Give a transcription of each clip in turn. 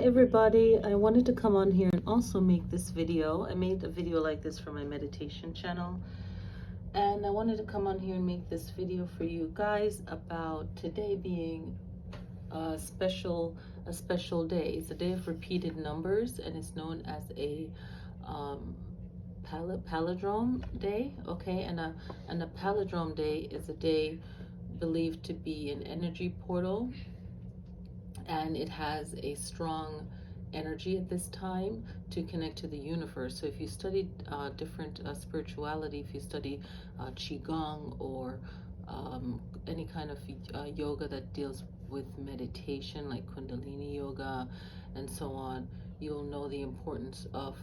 everybody, I wanted to come on here and also make this video. I made a video like this for my meditation channel, and I wanted to come on here and make this video for you guys about today being a special day. It's a day of repeated numbers, and it's known as a palindrome day. Okay, and a palindrome day is a day believed to be an energy portal, and it has a strong energy at this time to connect to the universe. So if you study different spirituality, if you study qigong or any kind of yoga that deals with meditation, like kundalini yoga and so on, you'll know the importance of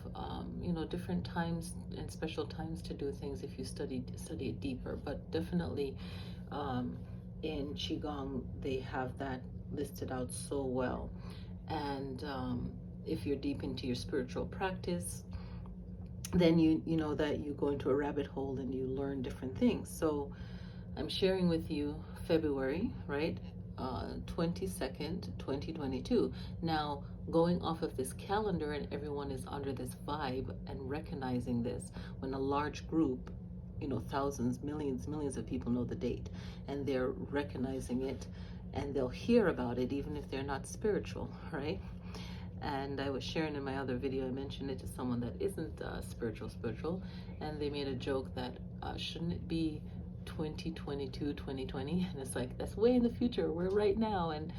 different times and special times to do things if you study it deeper. But definitely in qigong they have that listed out so well. And if you're deep into your spiritual practice, then you know that you go into a rabbit hole and you learn different things. So I'm sharing with you February, right? 22nd, 2022. Now, going off of this calendar, and everyone is under this vibe and recognizing this, when a large group, thousands, millions of people know the date, and they're recognizing it, and they'll hear about it even if they're not spiritual, right? And I was sharing in my other video, I mentioned it to someone that isn't spiritual, and they made a joke that shouldn't it be 2022, 2020? And it's like, that's way in the future, we're right now, and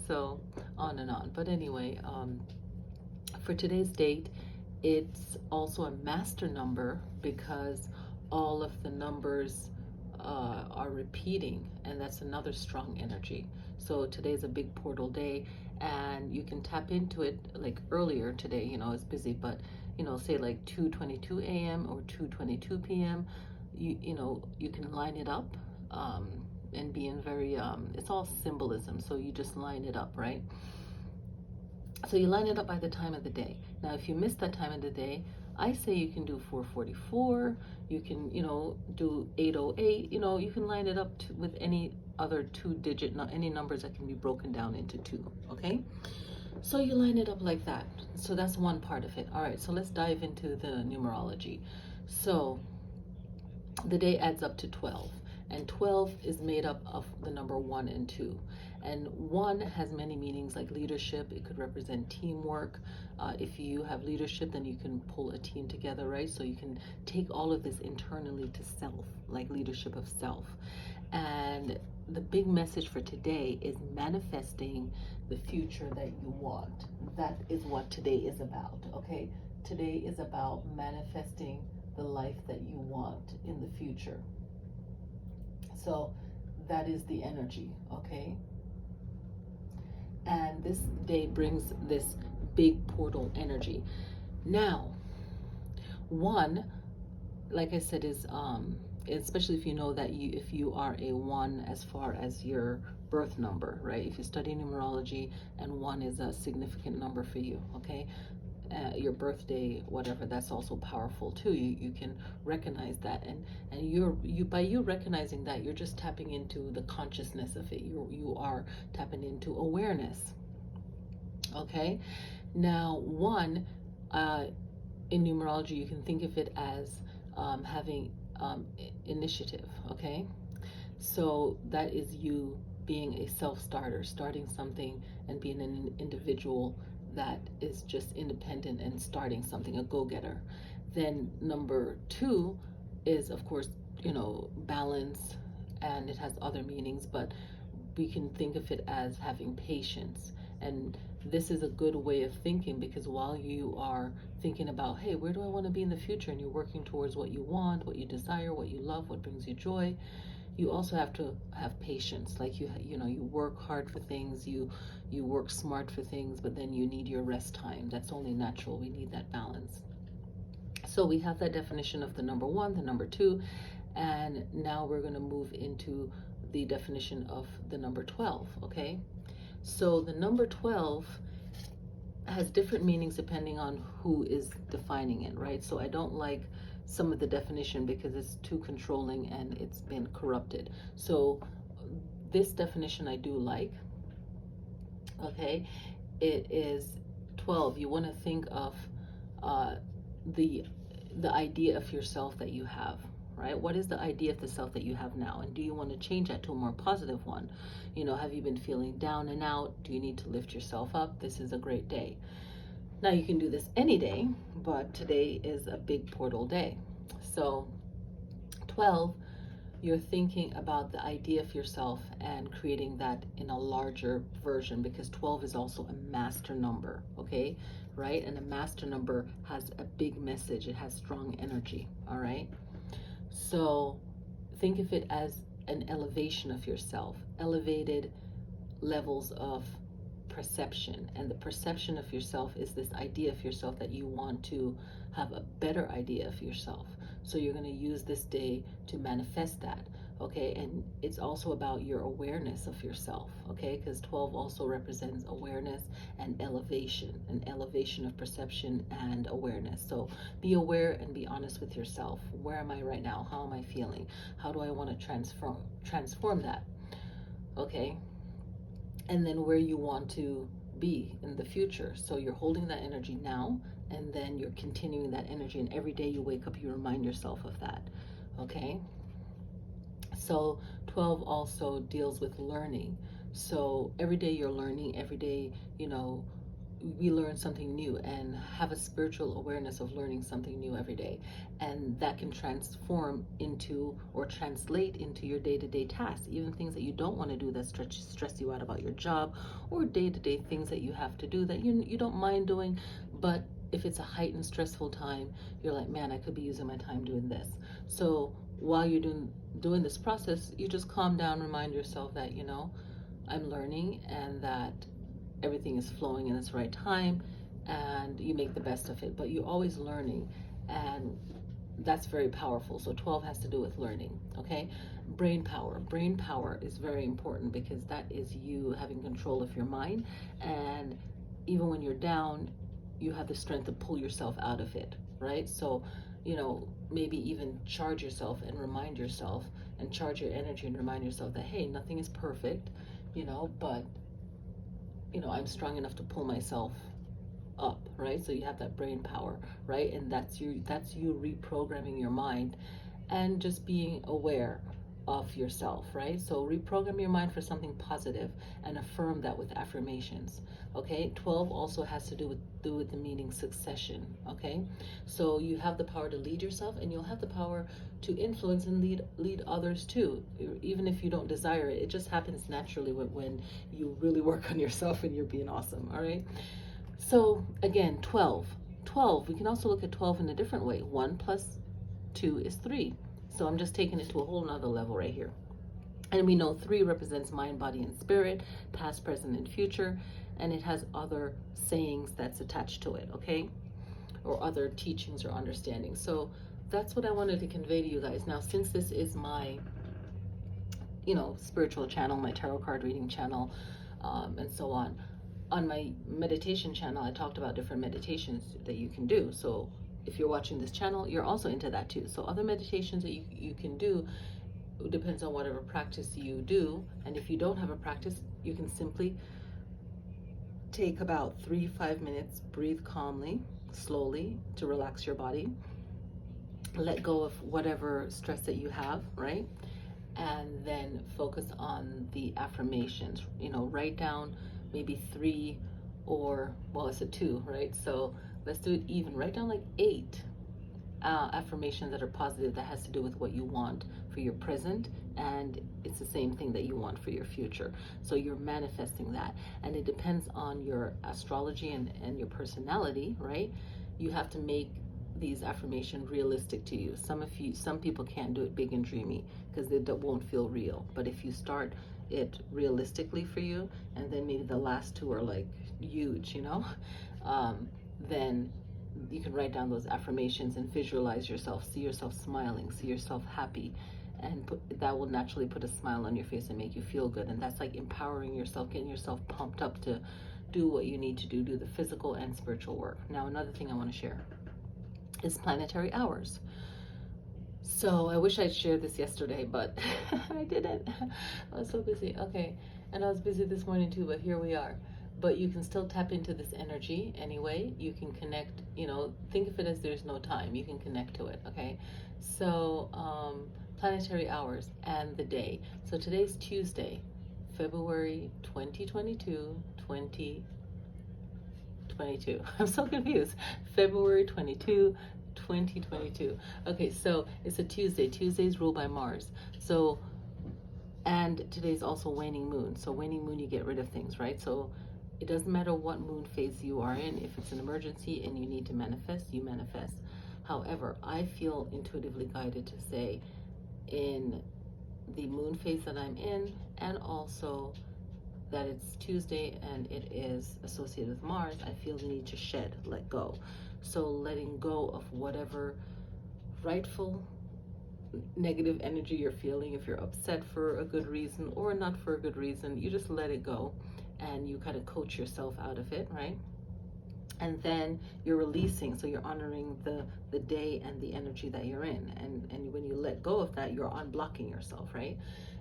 so on and on. But anyway, for today's date, it's also a master number because all of the numbers are repeating, and that's another strong energy. So today's a big portal day, and you can tap into it like earlier today. It's busy, but say like 2:22 a.m. or 2:22 p.m. You can line it up and be in very it's all symbolism, so you just line it up, right? So you line it up by the time of the day. Now if you miss that time of the day, I say you can do 4:44, you can do 8:08, you can line it up with any other two-digit, any numbers that can be broken down into two. Okay, so you line it up like that. So that's one part of it. All right, so let's dive into the numerology. So the day adds up to 12, and 12 is made up of the number 1 and 2. And 1 has many meanings, like leadership. It could represent teamwork. If you have leadership, then you can pull a team together, right? So you can take all of this internally to self, like leadership of self. And the big message for today is manifesting the future that you want. That is what today is about, okay? Today is about manifesting the life that you want in the future. So that is the energy, okay? And this day brings this big portal energy. Now, 1, like I said, is especially if you know that if you are a 1 as far as your birth number, right? If you study numerology and 1 is a significant number for you, okay? Your birthday, whatever, that's also powerful too. You can recognize that, and by you recognizing that, you're just tapping into the consciousness of it. You are tapping into awareness. Okay, now 1 in numerology, you can think of it as having initiative. Okay, so that is you being a self-starter, starting something and being an individual that is just independent and starting something, a go-getter. Then number 2 is, of course, balance, and it has other meanings, but we can think of it as having patience. And this is a good way of thinking, because while you are thinking about, hey, where do I want to be in the future, and you're working towards what you want, what you desire, what you love, what brings you joy, you also have to have patience. Like you work hard for things, you work smart for things, but then you need your rest time. That's only natural. We need that balance. So we have that definition of the number 1, the number 2, and now we're going to move into the definition of the number 12. Okay, so the number 12 has different meanings depending on who is defining it, right? So I don't like some of the definition because it's too controlling and it's been corrupted. So this definition I do like, okay? it is 12. You want to think of uh, the idea of yourself that you have, right? What is the idea of the self that you have now? And do you want to change that to a more positive one? You know, have you been feeling down and out? Do you need to lift yourself up? This is a great day. Now, you can do this any day, but today is a big portal day. So 12, you're thinking about the idea of yourself and creating that in a larger version, because 12 is also a master number, okay? Right? And a master number has a big message. It has strong energy, all right? So think of it as an elevation of yourself, elevated levels of perception. And the perception of yourself is this idea of yourself that you want to have a better idea of yourself. So you're going to use this day to manifest that, okay? And it's also about your awareness of yourself, okay? Because 12 also represents awareness and elevation, an elevation of perception and awareness. So be aware and be honest with yourself. Where am I right now? How am I feeling? How do I want to transform that, okay? And then where you want to be in the future. So you're holding that energy now, and then you're continuing that energy, and every day you wake up, you remind yourself of that, okay? So 12 also deals with learning. So every day you're learning, every day, you know, we learn something new, and have a spiritual awareness of learning something new every day. And that can transform into or translate into your day-to-day tasks, even things that you don't want to do that stress you out about your job, or day-to-day things that you have to do that you don't mind doing. But if it's a heightened stressful time, you're like, man, I could be using my time doing this. So while you're doing this process, you just calm down, remind yourself that, you know, I'm learning, and that everything is flowing in its right time, and you make the best of it. But you're always learning, and that's very powerful. So 12 has to do with learning, okay? Brain power. Brain power is very important, because that is you having control of your mind, and even when you're down, you have the strength to pull yourself out of it, right? So, you know, maybe even charge yourself and remind yourself, and charge your energy and remind yourself that, hey, nothing is perfect, you know, but you know, I'm strong enough to pull myself up, right? So you have that brain power, right? And that's you reprogramming your mind and just being aware of yourself, right? So reprogram your mind for something positive and affirm that with affirmations, okay? 12 also has to do with the meaning succession, okay? So you have the power to lead yourself, and you'll have the power to influence and lead others too, even if you don't desire it. It just happens naturally when you really work on yourself and you're being awesome, all right? So again, 12, we can also look at 12 in a different way. 1 plus 2 is 3. So I'm just taking it to a whole nother level right here. And we know 3 represents mind, body, and spirit, past, present, and future. And it has other sayings that's attached to it, okay? Or other teachings or understandings. So that's what I wanted to convey to you guys. Now, since this is my, you know, spiritual channel, my tarot card reading channel, and so on my meditation channel, I talked about different meditations that you can do. So if you're watching this channel, you're also into that too. So other meditations that you can do, depends on whatever practice you do. And if you don't have a practice, you can simply take about 3-5 minutes, breathe calmly, slowly, to relax your body, let go of whatever stress that you have, right? And then focus on the affirmations. You know, write down maybe 3, or, well, it's a 2, right? So let's do it even. Write down like 8 affirmations that are positive, that has to do with what you want for your present, and it's the same thing that you want for your future. So you're manifesting that, and it depends on your astrology and your personality, right? You have to make these affirmations realistic to you. Some people can't do it big and dreamy, because it won't feel real. But if you start it realistically for you, and then maybe the last 2 are like huge, you know, then you can write down those affirmations and visualize yourself, see yourself smiling, see yourself happy, and that will naturally put a smile on your face and make you feel good. And that's like empowering yourself, getting yourself pumped up to do what you need to do the physical and spiritual work. Now, another thing I want to share is Planetary Hours. So I wish I'd shared this yesterday, but I didn't. I was so busy. Okay, and I was busy this morning too, but here we are. but you can still tap into this energy anyway. You can connect, think of it as there's no time. You can connect to it, okay? So, planetary hours and the day. So today's Tuesday, February 2022, 2022. I'm so confused. February 22, 2022. Okay, so it's a Tuesday. Tuesday's ruled by Mars. So, and today's also waning moon. So waning moon, you get rid of things, right? So it doesn't matter what moon phase you are in. If it's an emergency and you need to manifest, you manifest. However, I feel intuitively guided to say, in the moon phase that I'm in, and also that it's Tuesday and it is associated with Mars, I feel the need to shed, let go. So letting go of whatever rightful negative energy you're feeling. If you're upset for a good reason or not for a good reason, you just let it go and you kind of coach yourself out of it, right? And then you're releasing, so you're honoring the day and the energy that you're in. And when you let go of that, you're unblocking yourself, right?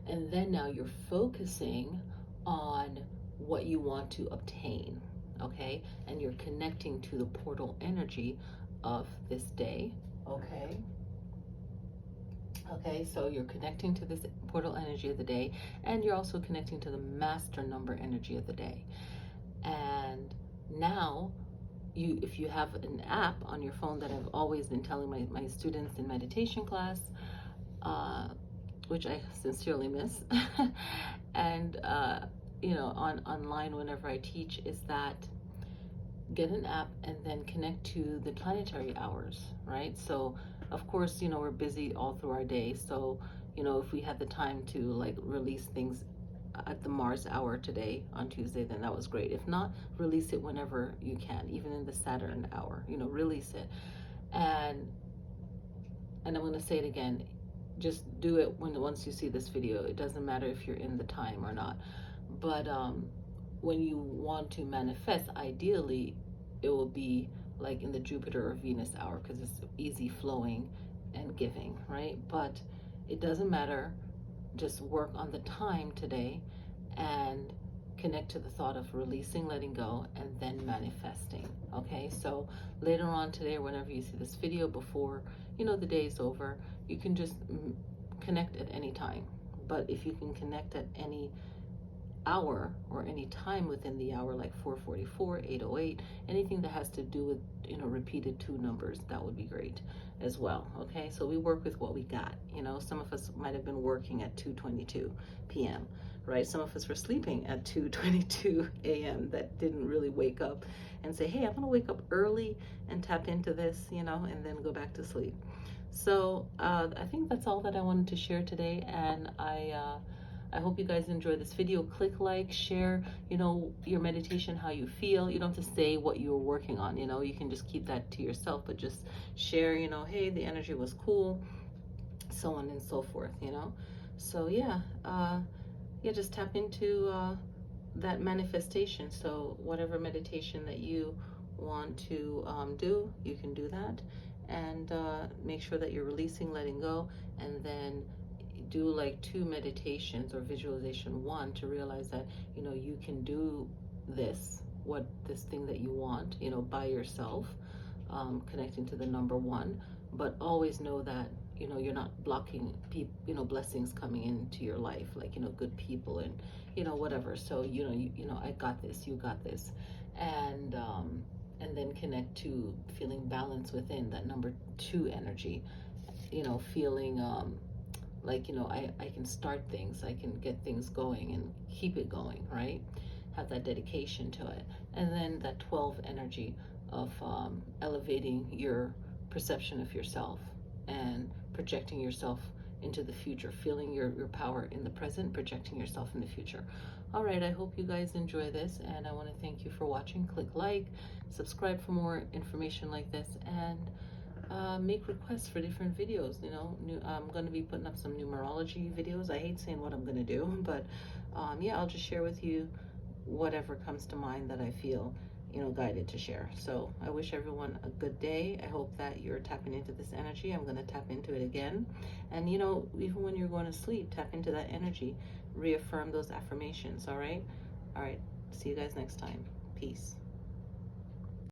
And then now you're focusing on what you want to obtain, okay? And you're connecting to the portal energy of this day, okay? Okay, so you're connecting to this portal energy of the day, and you're also connecting to the master number energy of the day. And now, if you have an app on your phone that I've always been telling my students in meditation class, which I sincerely miss, and online whenever I teach, is that get an app and then connect to the planetary hours, right? So of course, we're busy all through our day. So, if we had the time to like release things at the Mars hour today on Tuesday, then that was great. If not, release it whenever you can, even in the Saturn hour, release it. And I'm going to say it again, just do it once you see this video. It doesn't matter if you're in the time or not. But when you want to manifest, ideally, it will be like in the Jupiter or Venus hour, because it's easy flowing and giving, right? But it doesn't matter. Just work on the time today and connect to the thought of releasing, letting go, and then manifesting, okay? So later on today, or whenever you see this video, before, the day is over, you can just connect at any time. But if you can connect at any hour or any time within the hour, like 4:44, 8:08, anything that has to do with repeated two numbers, that would be great as well. Okay, so we work with what we got. Some of us might have been working at 2:22 p.m., right? Some of us were sleeping at 2:22 a.m. that didn't really wake up and say, hey, I'm gonna wake up early and tap into this, and then go back to sleep. So I think that's all that I wanted to share today, and I hope you guys enjoy this video. Click like, share, your meditation, how you feel. You don't have to say what you're working on, you can just keep that to yourself, but just share, hey, the energy was cool, so on and so forth, So yeah, just tap into that manifestation. So whatever meditation that you want to do, you can do that. And make sure that you're releasing, letting go, and then do like 2 meditations or visualization. 1, to realize that you can do this thing that you want by yourself, connecting to the number 1, but always know that you're not blocking blessings coming into your life, like good people and whatever. So I got this, you got this. And then connect to feeling balance within that number 2 energy, feeling like I can start things, I can get things going and keep it going, right? Have that dedication to it. And then that 12 energy of elevating your perception of yourself and projecting yourself into the future, feeling your power in the present, projecting yourself in the future. All right, I hope you guys enjoy this, and I want to thank you for watching. Click like, subscribe for more information like this, and make requests for different videos. I'm going to be putting up some numerology videos. I hate saying what I'm going to do, but yeah, I'll just share with you whatever comes to mind that I feel guided to share. So I wish everyone a good day. I hope that you're tapping into this energy. I'm going to tap into it again. And even when you're going to sleep, tap into that energy. Reaffirm those affirmations. All right. See you guys next time. Peace.